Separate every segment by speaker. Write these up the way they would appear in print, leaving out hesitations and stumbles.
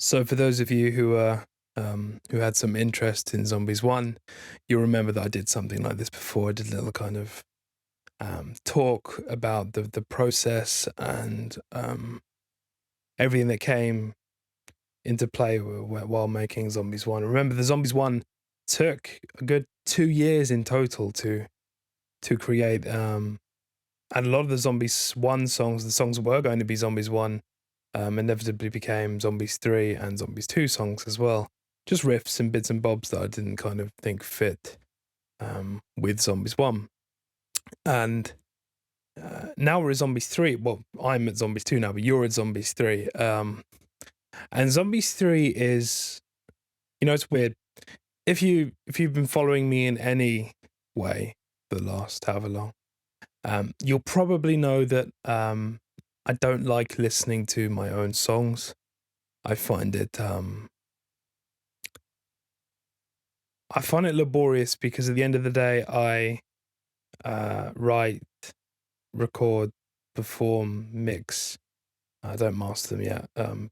Speaker 1: So for those of you who had some interest in Zombies One, you'll remember that I did something like this before. I did a little kind of talk about the process and everything that came into play while making Zombies One. Remember, the Zombies One took a good 2 years in total to create, and a lot of the Zombies One songs, the songs were going to be Zombies One, inevitably became Zombies 3 and Zombies 2 songs as well. Just riffs and bits and bobs that I didn't kind of think fit with Zombies 1. And now we're at Zombies 3. Well, I'm at Zombies 2 now, but you're at Zombies 3. And Zombies 3 is, it's weird. If you've been following me in any way for the last however long, you'll probably know that I don't like listening to my own songs. I find it laborious because at the end of the day, I write, record, perform, mix. I don't master them yet,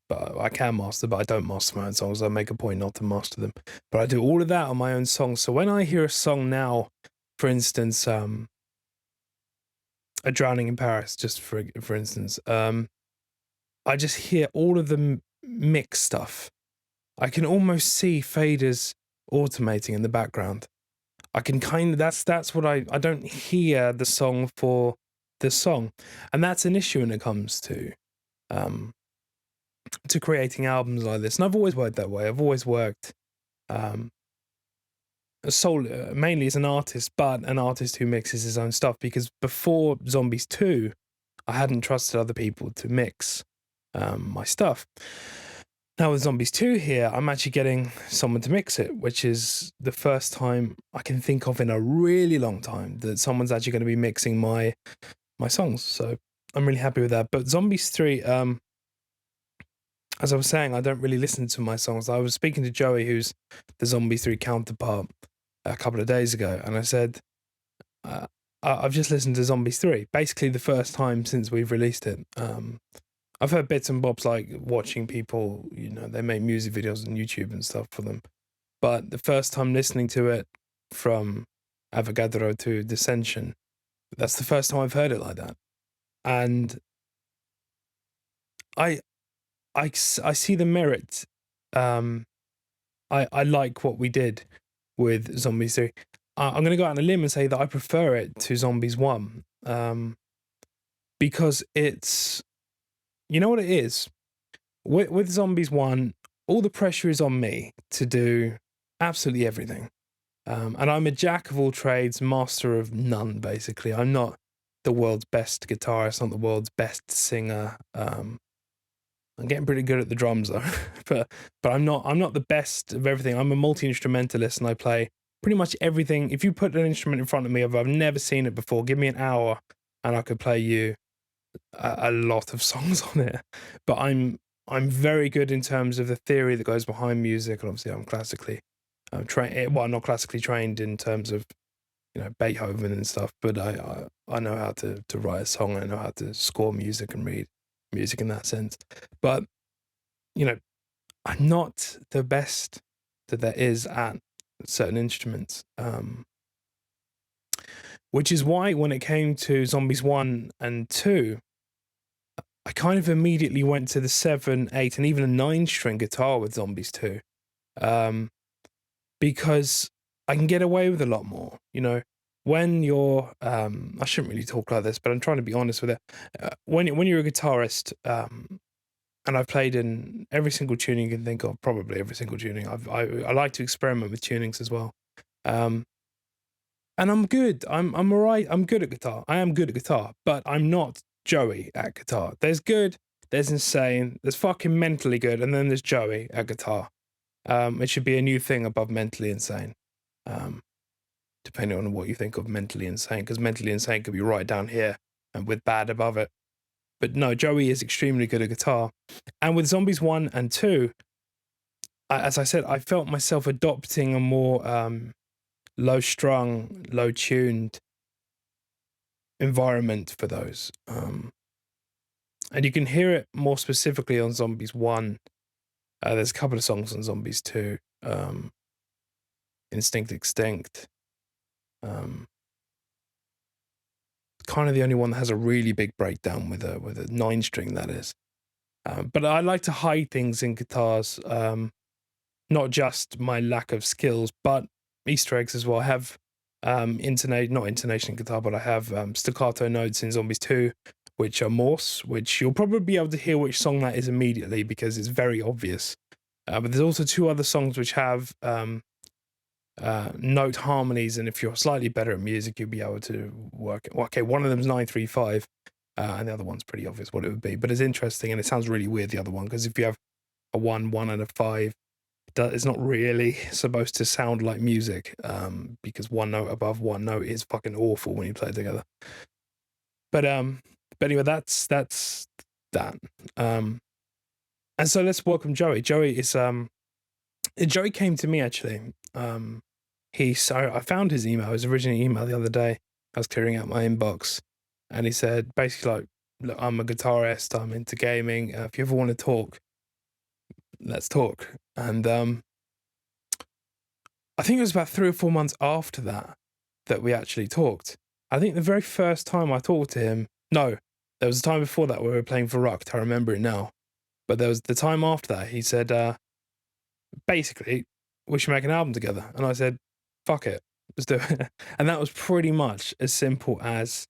Speaker 1: but I can master. But I don't master my own songs. I make a point not to master them. But I do all of that on my own songs. So when I hear a song now, for instance, "A Drowning in Paris," just for instance, I just hear all of the mix stuff. I can almost see faders automating in the background. I can kind of that's what I don't hear the song for the song, and that's an issue when it comes um to creating albums like this. And I've always worked that way. I've always worked mainly as an artist, but an artist who mixes his own stuff. Because before Zombies 2, I hadn't trusted other people to mix my stuff. Now with Zombies 2 here, I'm actually getting someone to mix it, which is the first time I can think of in a really long time that someone's actually going to be mixing my songs. So I'm really happy with that. But Zombies 3, as I was saying, I don't really listen to my songs. I was speaking to Joey, who's the Zombies 3 counterpart, a couple of days ago, and I said, I've just listened to Zombies 3, basically the first time since we've released it. I've heard bits and bobs, like watching people, they make music videos on YouTube and stuff for them. But the first time listening to it from Avogadro to Dissension, that's the first time I've heard it like that. And I see the merit. I like what we did with Zombies 3. I'm going to go out on a limb and say that I prefer it to Zombies 1. Because it's, you know what it is? With Zombies 1, all the pressure is on me to do absolutely everything. And I'm a jack of all trades, master of none, basically. I'm not the world's best guitarist, not the world's best singer. I'm getting pretty good at the drums though, but I'm not the best of everything. I'm a multi-instrumentalist and I play pretty much everything. If you put an instrument in front of me, I've never seen it before, give me an hour and I could play you a lot of songs on it. But I'm very good in terms of the theory that goes behind music, and obviously I'm classically trained. Well, I'm not classically trained in terms of Beethoven and stuff, but I know how to write a song. I know how to score music and read music in that sense. But I'm not the best that there is at certain instruments. Which is why when it came to Zombies 1 and 2, I kind of immediately went to the 7, 8, and even a 9-string guitar with Zombies 2. Because I can get away with a lot more. When you're, I shouldn't really talk like this, but I'm trying to be honest with it. When you're a guitarist, and I've played in every single tuning you can think of, probably every single tuning. I like to experiment with tunings as well. And I'm good. I'm all right. I'm good at guitar. I am good at guitar, but I'm not Joey at guitar. There's good, there's insane, there's fucking mentally good, and then there's Joey at guitar. It should be a new thing above mentally insane. Depending on what you think of mentally insane, because mentally insane could be right down here and with bad above it. But no, Joey is extremely good at guitar. And with Zombies 1 and 2, as I said, I felt myself adopting a more low-strung, low-tuned environment for those. And you can hear it more specifically on Zombies 1, There's a couple of songs on Zombies too. Instinct Extinct. Kind of the only one that has a really big breakdown with a 9-string, that is. But I like to hide things in guitars, not just my lack of skills, but Easter eggs as well. I have not intonation in guitar, but I have staccato notes in Zombies 2, which are Morse, which you'll probably be able to hear which song that is immediately because it's very obvious. But there's also 2 other songs which have note harmonies, and if you're slightly better at music, you'll be able to work it. Well, okay, one of them's 935, and the other one's pretty obvious what it would be, but it's interesting, and it sounds really weird, the other one, because if you have a 1, 1, and a 5, it's not really supposed to sound like music, because one note above one note is fucking awful when you play it together. But anyway, that's that. And so let's welcome Joey. Joey came to me actually. I found his email, his original email the other day. I was clearing out my inbox, and he said basically like, "Look, I'm a guitarist. I'm into gaming. If you ever want to talk, let's talk." And I think it was about 3 or 4 months after that we actually talked. I think the very first time I talked to him, no, there was a time before that where we were playing for Rucked. I remember it now. But there was the time after that, he said, basically, we should make an album together. And I said, fuck it, let's do it. And that was pretty much as simple as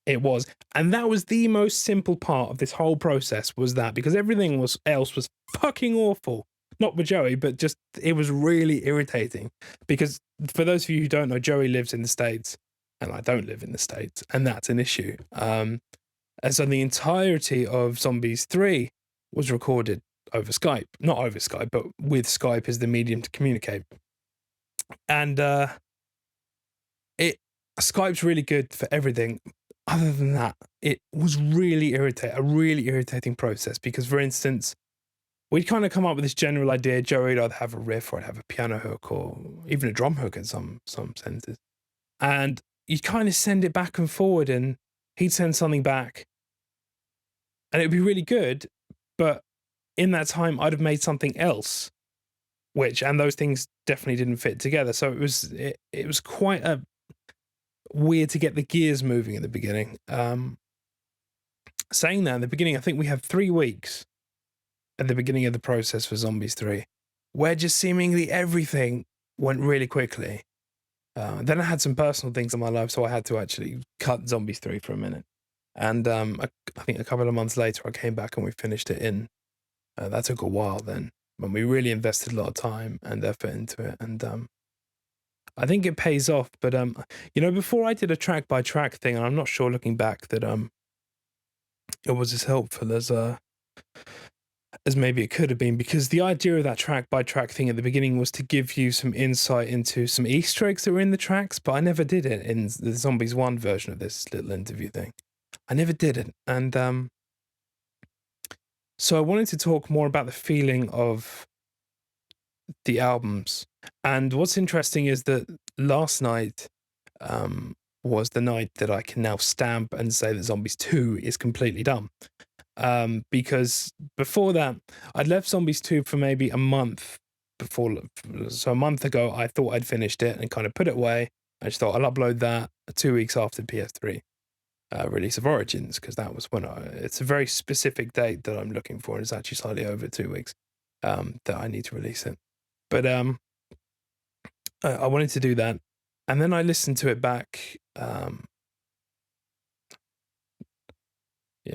Speaker 1: it was. And that was the most simple part of this whole process, was that, because everything else was fucking awful. Not with Joey, but just, it was really irritating. Because for those of you who don't know, Joey lives in the States, and I don't live in the States, and that's an issue. And so the entirety of Zombies 3 was recorded over Skype. Not over Skype, but with Skype as the medium to communicate. And Skype's really good for everything. Other than that, it was really a really irritating process, because, for instance, we'd kind of come up with this general idea. Joey would either have a riff, or I'd have a piano hook, or even a drum hook in some senses. And you'd kind of send it back and forward, and he'd send something back, and it'd be really good, but in that time I'd have made something else, and those things definitely didn't fit together. So it was quite a weird to get the gears moving at the beginning. Saying that, in the beginning, I think we had 3 weeks at the beginning of the process for Zombies 3, where just seemingly everything went really quickly. Then I had some personal things in my life, so I had to actually cut Zombies 3 for a minute. And I think a couple of months later, I came back and we finished it in. That took a while then, when we really invested a lot of time and effort into it. And I think it pays off. But, before I did a track by track thing, and I'm not sure looking back that it was as helpful as maybe it could have been, because the idea of that track by track thing at the beginning was to give you some insight into some Easter eggs that were in the tracks, but I never did it in the Zombies 1 version of this little interview thing. I never did it. And so I wanted to talk more about the feeling of the albums. And what's interesting is that last night was the night that I can now stamp and say that Zombies 2 is completely done. Because before that, I'd left Zombies 2 for maybe a month before. So a month ago, I thought I'd finished it and kind of put it away. I just thought I'll upload that 2 weeks after PS3 release of Origins, because that was when it's a very specific date that I'm looking for, and it's actually slightly over 2 weeks that I need to release it. But I wanted to do that, and then I listened to it back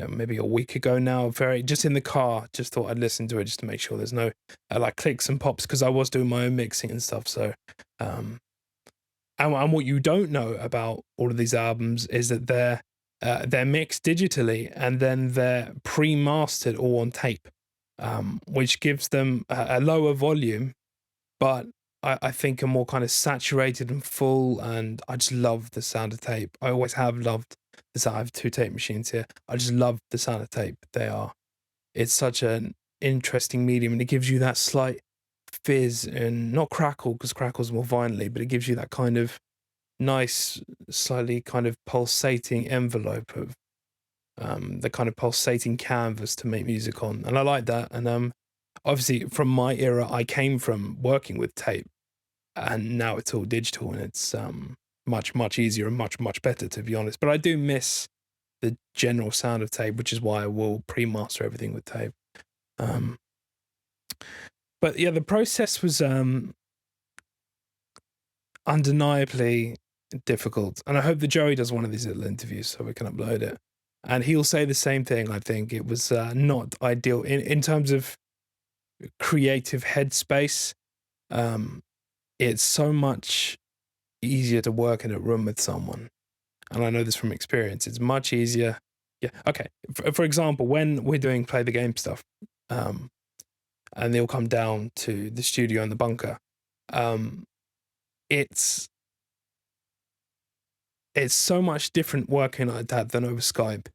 Speaker 1: maybe a week ago now, just in the car. Just thought I'd listen to it just to make sure there's no like clicks and pops, because I was doing my own mixing and stuff. So and what you don't know about all of these albums is that they're mixed digitally, and then they're pre-mastered all on tape, which gives them a lower volume, but I think a more kind of saturated and full, and I just love the sound of tape. I always have loved the sound. I have 2 tape machines here. I just love the sound of tape. It's such an interesting medium, and it gives you that slight fizz, and not crackle, because crackle's more violently, but it gives you that kind of nice, slightly kind of pulsating envelope of the kind of pulsating canvas to make music on, and I like that. And obviously from my era, I came from working with tape, and now it's all digital, and it's much easier and much better, to be honest. But I do miss the general sound of tape, which is why I will pre-master everything with tape. But yeah, the process was undeniably difficult, and I hope that Joey does one of these little interviews so we can upload it, and he'll say the same thing. I think it was not ideal in terms of creative headspace. It's so much easier to work in a room with someone, and I know this from experience. It's much easier. Yeah. Okay. For example, when we're doing play the game stuff, and they'll come down to the studio in the bunker, it's so much different working like that than over Skype.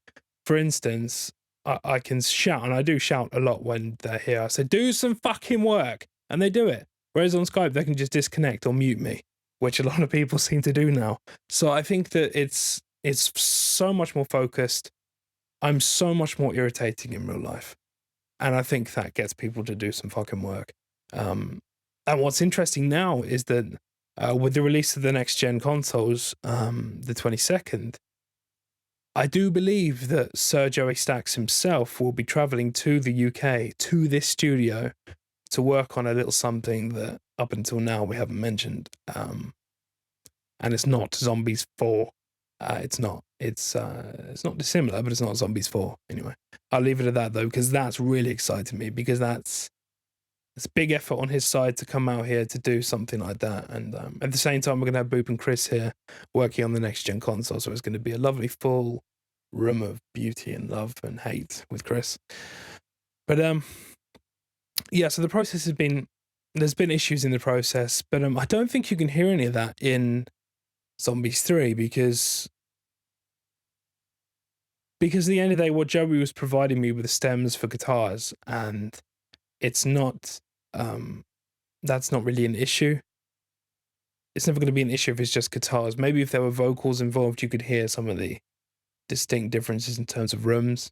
Speaker 1: For instance, I can shout, and I do shout a lot when they're here. I say, "Do some fucking work," and they do it. Whereas on Skype, they can just disconnect or mute me, which a lot of people seem to do now. So I think that it's so much more focused. I'm so much more irritating in real life, and I think that gets people to do some fucking work. And what's interesting now is that with the release of the next gen consoles, the 22nd, I do believe that Sir Joey Stacks himself will be traveling to the UK, to this studio, to work on a little something that up until now we haven't mentioned. And it's not Zombies 4. It's not. It's not dissimilar, but it's not Zombies 4. Anyway, I'll leave it at that, though, because that's really excited me, because it's a big effort on his side to come out here to do something like that. And at the same time, we're going to have Boop and Chris here working on the next gen console. So it's going to be a lovely full room of beauty and love and hate with Chris. But yeah, so the process there's been issues in the process, but I don't think you can hear any of that in Zombies 3 because at the end of the day, what Joey was providing me with the stems for guitars, and it's not that's not really an issue. It's never going to be an issue if it's just guitars. Maybe if there were vocals involved, you could hear some of the distinct differences in terms of rooms.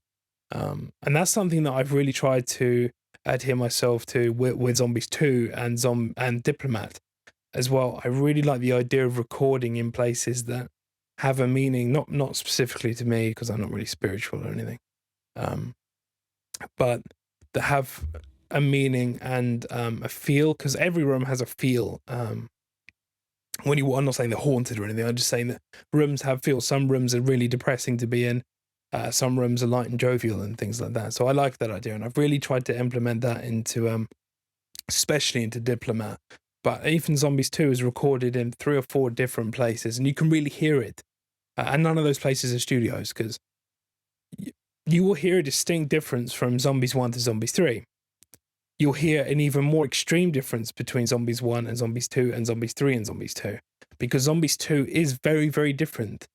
Speaker 1: And that's something that I've really tried to adhere myself to with Zombies 2 and Diplomat as well. I really like the idea of recording in places that have a meaning, not specifically to me, because I'm not really spiritual or anything, but that have a meaning and a feel, because every room has a feel. I'm not saying they're haunted or anything, I'm just saying that rooms have feel. Some rooms are really depressing to be in, some rooms are light and jovial and things like that. So I like that idea, and I've really tried to implement that into especially into Diplomat. But even Zombies 2 is recorded in 3 or 4 different places, and you can really hear it, and none of those places are studios, because you will hear a distinct difference from Zombies 1 to Zombies 3. You'll hear an even more extreme difference between Zombies 1 and Zombies 2 and Zombies 3 and Zombies 2, because Zombies 2 is very, very different.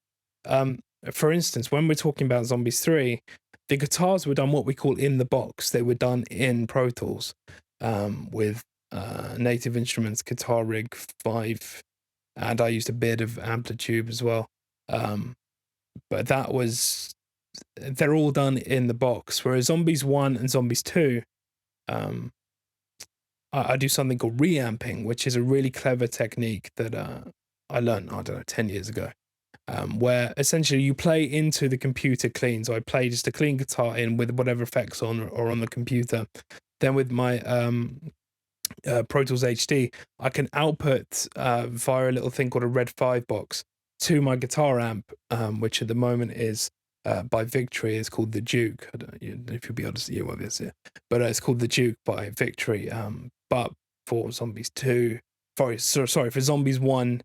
Speaker 1: For instance, when we're talking about Zombies 3, the guitars were done what we call in the box. They were done in Pro Tools with Native Instruments Guitar Rig 5, and I used a bit of Amplitude as well. But they're all done in the box, whereas Zombies 1 and Zombies 2, I do something called reamping, which is a really clever technique that I learned, 10 years ago, where essentially you play into the computer clean. So I play just a clean guitar in with whatever effects on or on the computer. Then with my Pro Tools HD, I can output via a little thing called a Red 5 box to my guitar amp, which at the moment is by Victory. It's called the Duke. I don't know if you'll be able to see what this is, but it's called the Duke by Victory. But for Zombies 2, for Zombies 1,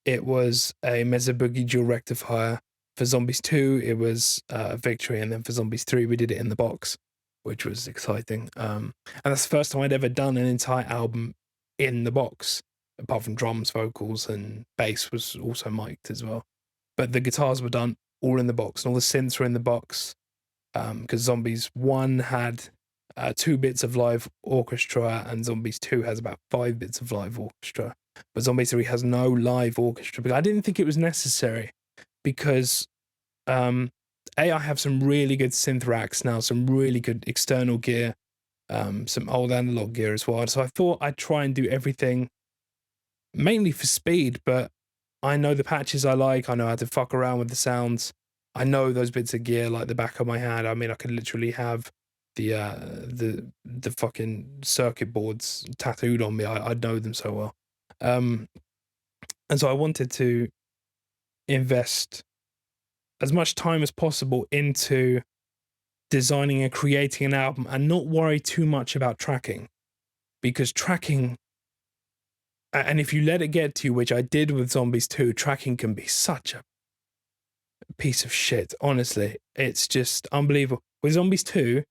Speaker 1: it was a Mesa Boogie dual rectifier. For Zombies 2, it was Victory, and then for Zombies 3, we did it in the box, which was exciting. And that's the first time I'd ever done an entire album in the box, apart from drums, vocals, and bass was also mic'd as well. But the guitars were done all in the box, and all the synths were in the box, because Zombies 1 had 2 bits of live orchestra, and Zombies 2 has about 5 bits of live orchestra. But Zombies 3 has no live orchestra, but I didn't think it was necessary, because I have some really good synth racks now, some really good external gear, some old analog gear as well. So I thought I'd try and do everything mainly for speed, but I know the patches I like. I know how to fuck around with the sounds. I know those bits of gear like the back of my hand. I mean, I could literally have the fucking circuit boards tattooed on me. I know them so well. Um, and so I wanted to invest as much time as possible into designing and creating an album and not worry too much about tracking, because tracking, and if you let it get to you, which I did with Zombies 2, tracking can be such a piece of shit. Honestly, it's just unbelievable. With Zombies 2,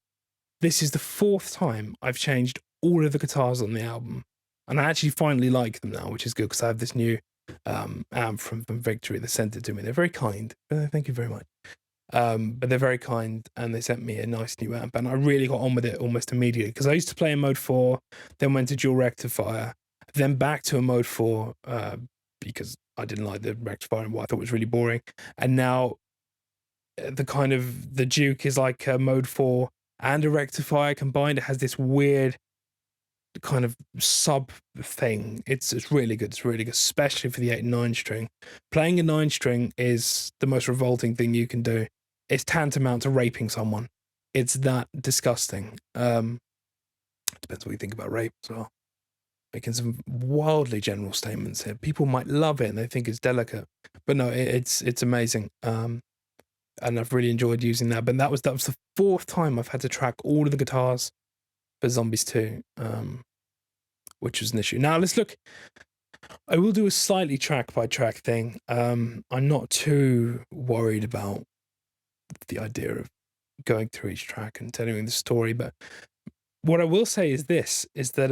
Speaker 1: this is the 4th time I've changed all of the guitars on the album, and I actually finally like them now, which is good because I have this new amp from Victory. They sent it to me. They're very kind. Thank you very much. But they're very kind, and they sent me a nice new amp, and I really got on with it almost immediately because I used to play in mode 4, then went to dual rectifier, then back to a mode 4 because I didn't like the rectifier and what I thought was really boring, and now the Duke is like a mode 4 and a rectifier combined. It has this weird kind of sub thing. It's really good. It's really good, especially for the 8 and 9 string. Playing a 9 string is the most revolting thing you can do. It's tantamount to raping someone. It's that disgusting. Depends what you think about rape as well. Making some wildly general statements here. People might love it and they think it's delicate, but no, it's amazing. And I've really enjoyed using that. But that was the 4th time I've had to track all of the guitars for Zombies 2, which was an issue. Now let's look. I will do a slightly track by track thing. I'm not too worried about the idea of going through each track and telling the story, but what I will say is this: is that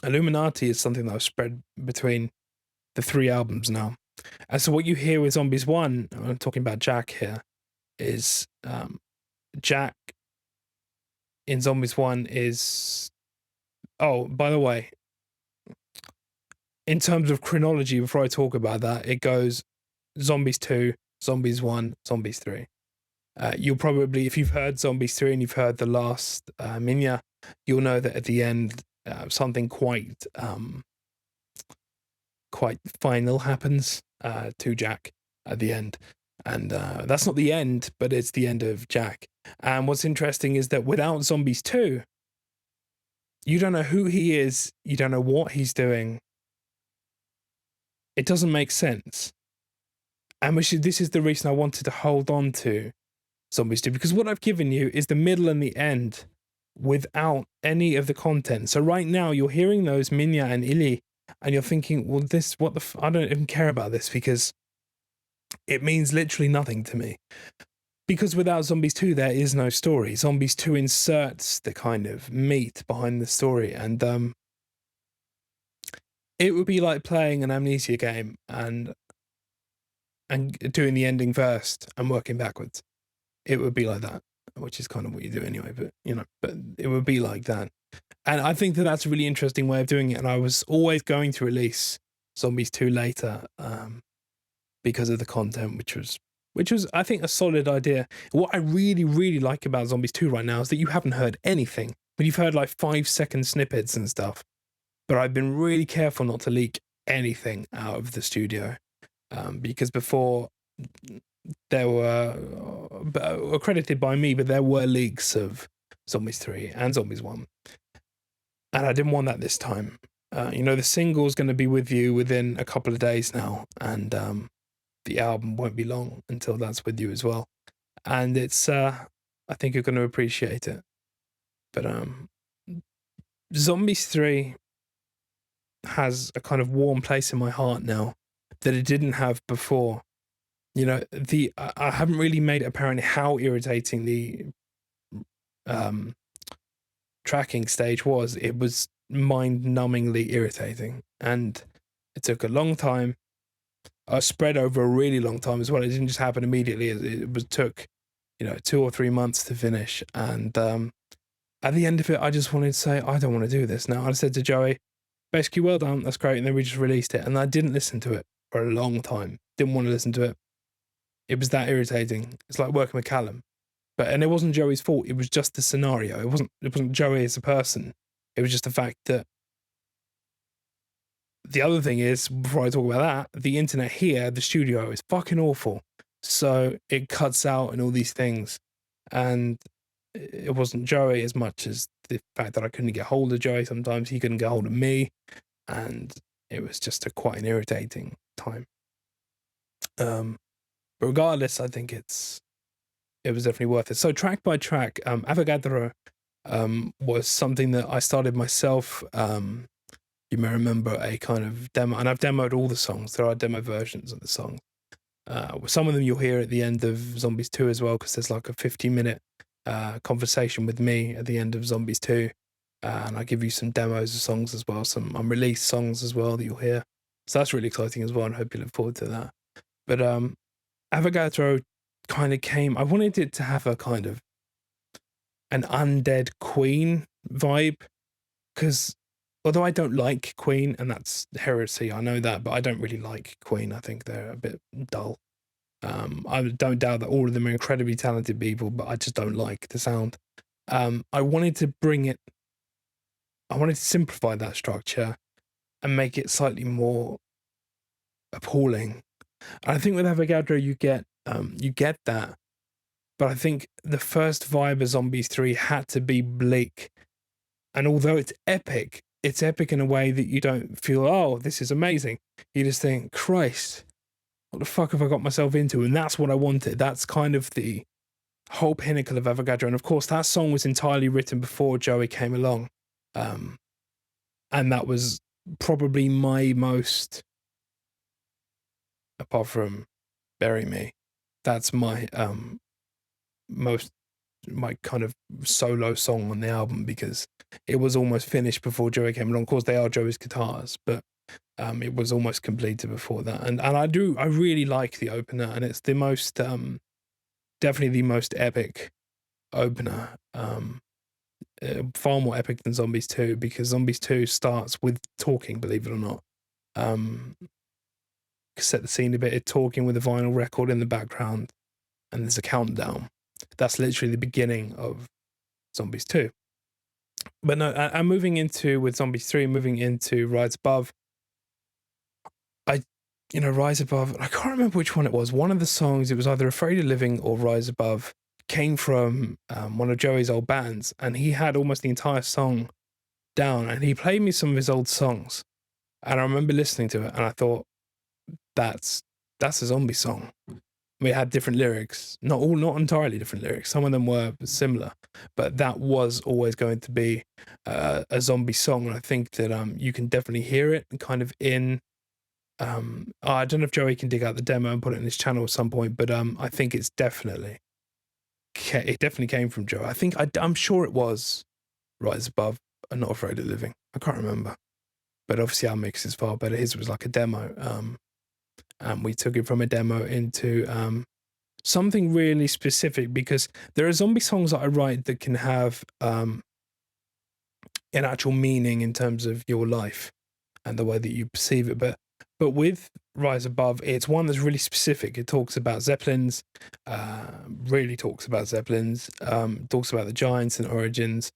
Speaker 1: Illuminati is something that I've spread between the 3 albums now. And so what you hear with Zombies 1, I'm talking about Jack here, is Jack in Zombies 1 is... Oh, by the way, in terms of chronology, before I talk about that, it goes Zombies 2, Zombies 1, Zombies 3. You'll probably, if you've heard Zombies 3 and you've heard the last Minya, you'll know that at the end, something quite final happens to Jack at the end. And that's not the end, but it's the end of Jack. And what's interesting is that without Zombies 2, you don't know who he is, you don't know what he's doing. It doesn't make sense. And this is the reason I wanted to hold on to Zombies 2, because what I've given you is the middle and the end without any of the content. So right now you're hearing those Minya and Ili, and you're thinking, well, I don't even care about this because it means literally nothing to me. Because without Zombies 2, there is no story. Zombies 2 inserts the kind of meat behind the story, and it would be like playing an Amnesia game and doing the ending first and working backwards. It would be like that, which is kind of what you do anyway, but it would be like that. And I think that that's a really interesting way of doing it, and I was always going to release Zombies 2 later because of the content, which was, I think, a solid idea. What I really, really like about Zombies 2 right now is that you haven't heard anything, but you've heard like 5-second snippets and stuff. But I've been really careful not to leak anything out of the studio, because before there were, accredited by me, but there were leaks of Zombies 3 and Zombies 1. And I didn't want that this time. The single's going to be with you within a couple of days now, and the album won't be long until that's with you as well. And it's, I think you're going to appreciate it. But Zombies 3 has a kind of warm place in my heart now that it didn't have before. I haven't really made it apparent how irritating the tracking stage was. It was mind-numbingly irritating, and it took a long time. Spread over a really long time as well. It didn't just happen immediately. It took 2 or 3 months to finish, and at the end of it, I just wanted to say, I don't want to do this now. I said to Joey, basically, well done, that's great, and then we just released it, and I didn't listen to it for a long time. Didn't want to listen to it. It was that irritating. It's like working with Callum. and it wasn't Joey's fault. It was just the scenario. It wasn't Joey as a person. It was just the fact that the other thing is, before I talk about that, the internet here, the studio, is fucking awful. So it cuts out and all these things. And it wasn't Joey as much as the fact that I couldn't get hold of Joey. Sometimes he couldn't get hold of me. And it was just quite an irritating time. But regardless, I think it was definitely worth it. So track by track, Avogadro was something that I started myself. You may remember a kind of demo, and I've demoed all the songs. There are demo versions of the songs. Some of them you'll hear at the end of Zombies 2 as well, because there's like a 15-minute conversation with me at the end of Zombies 2. And I give you some demos of songs as well, some unreleased songs as well that you'll hear. So that's really exciting as well, and I hope you look forward to that. But Avogadro kind of came, I wanted it to have a kind of an undead Queen vibe, because although I don't like Queen, and that's heresy, I know that, but I don't really like Queen. I think they're a bit dull. I don't doubt that all of them are incredibly talented people, but I just don't like the sound. I wanted to simplify that structure and make it slightly more appalling. And I think with Avogadro you get that, but I think the first vibe of Zombies 3 had to be bleak. And although it's epic in a way that you don't feel, oh, this is amazing. You just think, Christ, what the fuck have I got myself into? And that's what I wanted. That's kind of the whole pinnacle of Avogadro. And of course, that song was entirely written before Joey came along. And that was probably my most, apart from Bury Me, that's my my kind of solo song on the album, because it was almost finished before Joey came along. Of course, they are Joey's guitars, but it was almost completed before that. And I really like the opener, and it's the most definitely the most epic opener. Far more epic than Zombies 2, because Zombies 2 starts with talking, believe it or not. Set the scene a bit, it's talking with a vinyl record in the background, and there's a countdown. That's literally the beginning of Zombies 2. But no, I'm moving into, with Zombies 3, moving into Rise Above. Rise Above, I can't remember which one it was. One of the songs, it was either Afraid of Living or Rise Above, came from one of Joey's old bands, and he had almost the entire song down, and he played me some of his old songs. And I remember listening to it, and I thought, that's a zombie song. We had different lyrics, not entirely different lyrics. Some of them were similar, but that was always going to be a zombie song. And I think that you can definitely hear it kind of in. I don't know if Joey can dig out the demo and put it in his channel at some point, but I think it definitely came from Joe. I'm sure it was Rise Above and Not Afraid of Living. I can't remember, but obviously our mix is far better. His was like a demo. And we took it from a demo into something really specific, because there are zombie songs that I write that can have an actual meaning in terms of your life and the way that you perceive it. But with Rise Above, it's one that's really specific. It talks about Zeppelins, really talks about Zeppelins, talks about the Giants and origins,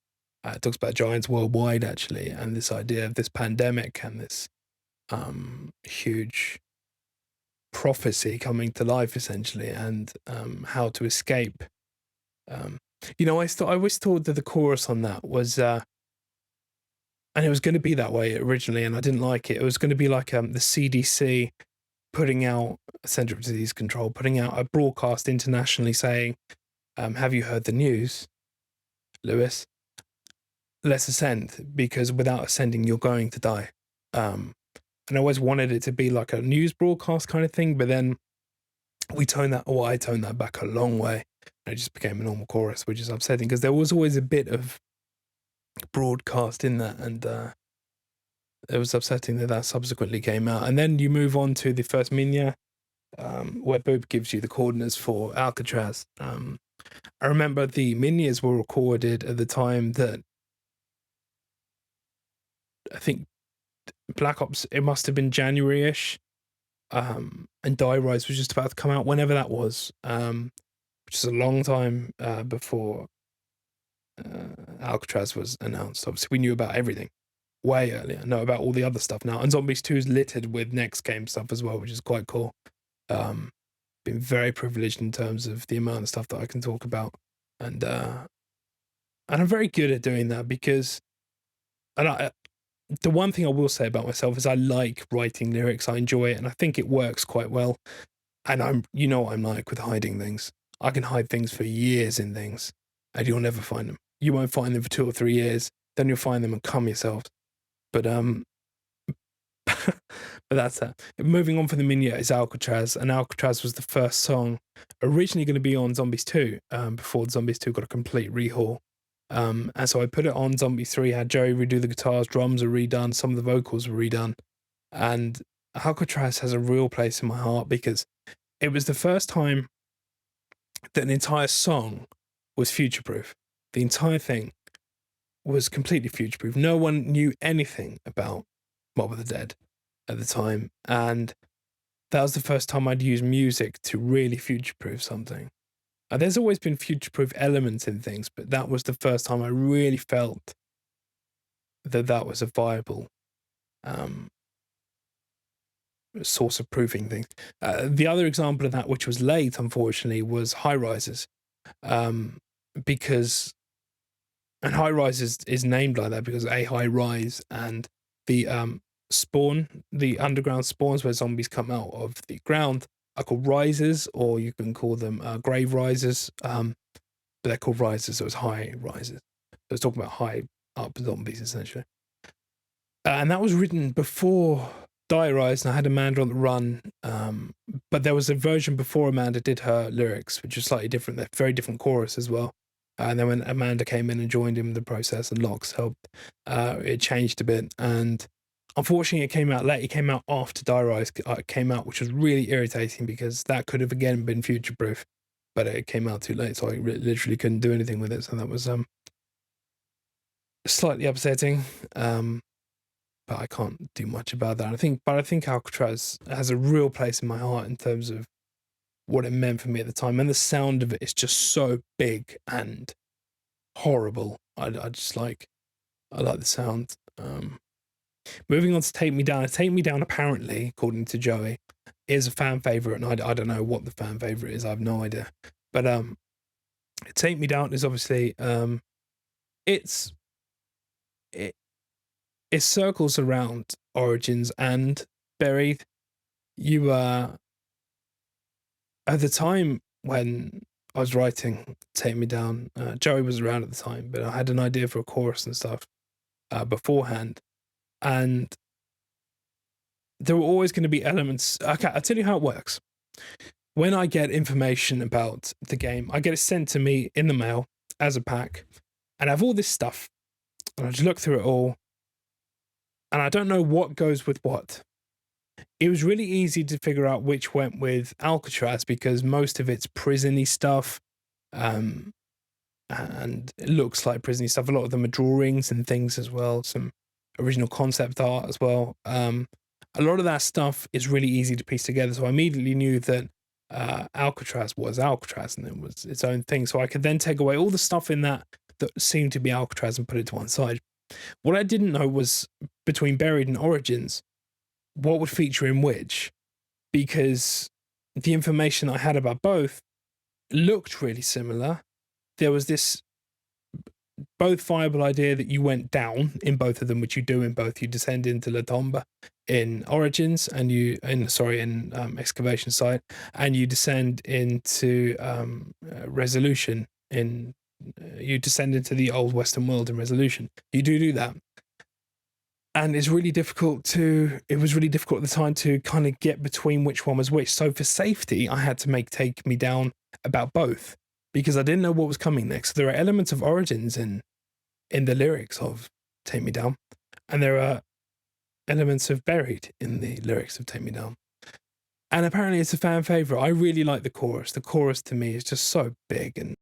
Speaker 1: talks about Giants worldwide, actually, and this idea of this pandemic and this huge prophecy coming to life, essentially, and how to escape. I always thought that the chorus on that was and it was going to be that way originally, and I didn't like it. It was going to be like the CDC putting out, Center of Disease Control, putting out a broadcast internationally saying, have you heard the news, Lewis? Let's ascend, because without ascending you're going to die. And I always wanted it to be like a news broadcast kind of thing, but then I toned that back a long way. And it just became a normal chorus, which is upsetting, because there was always a bit of broadcast in that, and it was upsetting that subsequently came out. And then you move on to the first Minya, where Boop gives you the coordinates for Alcatraz. I remember the Minyas were recorded at the time that I think Black Ops, it must have been January-ish, and Die Rise was just about to come out, whenever that was. which is a long time before Alcatraz was announced. Obviously, we knew about everything way earlier, know about all the other stuff now. And Zombies 2 is littered with next game stuff as well, which is quite cool. Been very privileged in terms of the amount of stuff that I can talk about. And I'm very good at doing that because the one thing I will say about myself is I like writing lyrics. I enjoy it, and I think it works quite well. And you know what I'm like with hiding things. I can hide things for years in things, and you'll never find them. You won't find them for 2 or 3 years. Then you'll find them and come yourselves. But but that's that. Moving on from the menu is Alcatraz, and Alcatraz was the first song originally going to be on Zombies 2, before Zombies 2 got a complete rehaul. And so I put it on. Zombies 3 had Joey redo the guitars, drums are redone, some of the vocals were redone, and Alcatraz has a real place in my heart because it was the first time that an entire song was future-proof. The entire thing was completely future-proof. No one knew anything about Mob of the Dead at the time, and that was the first time I'd used music to really future-proof something. There's always been future-proof elements in things, but that was the first time I really felt that that was a viable source of proving things. The other example of that, which was late, unfortunately, was High Rises, because and High Rise is named like that because a high rise, and the spawn, the underground spawns where zombies come out of the ground are called rises, or you can call them grave rises. But they're called rises, so it's high rises. So it's talking about high up zombies essentially. And that was written before Die Rise, and I had Amanda on the run. But there was a version before Amanda did her lyrics, which was slightly different. They're very different chorus as well. And then when Amanda came in and joined in the process, and Lox helped, it changed a bit. And unfortunately, it came out late. It came out after Die Rise came out, which was really irritating because that could have again been future proof, but it came out too late, so I literally couldn't do anything with it. So that was slightly upsetting. But I can't do much about that. I think Alcatraz has a real place in my heart in terms of what it meant for me at the time, and the sound of it is just so big and horrible. I like the sound. Moving on to Take Me Down. Take Me Down, apparently, according to Joey, is a fan favorite, and I don't know what the fan favorite is. I have no idea. But Take Me Down is obviously it circles around Origins and Buried. You at the time when I was writing Take Me Down, Joey was around at the time, but I had an idea for a chorus and stuff beforehand, and there were always going to be elements. Okay, I'll tell you how it works. When I get information about the game, I get it sent to me in the mail as a pack, and I have all this stuff, and I just look through it all, and I don't know what goes with what. It was really easy to figure out which went with Alcatraz because most of it's prison-y stuff, and it looks like prison-y stuff. A lot of them are drawings and things as well, some original concept art as well. A lot of that stuff is really easy to piece together, so I immediately knew that Alcatraz was Alcatraz and it was its own thing. So I could then take away all the stuff in that seemed to be Alcatraz and put it to one side. What I didn't know was between Buried and Origins, what would feature in which, because the information I had about both looked really similar. There was this both viable idea that you went down in both of them, which you do in both. You descend into La Tomba in Origins, and in Excavation Site, and you descend into Resolution in. You descend into the old Western world in Resolution. You do that. And it was really difficult at the time to kind of get between which one was which. So for safety, I had to make Take Me Down about both because I didn't know what was coming next. So there are elements of Origins in the lyrics of Take Me Down, and there are elements of Buried in the lyrics of Take Me Down. And apparently it's a fan favorite. I really like the chorus. The chorus to me is just so big and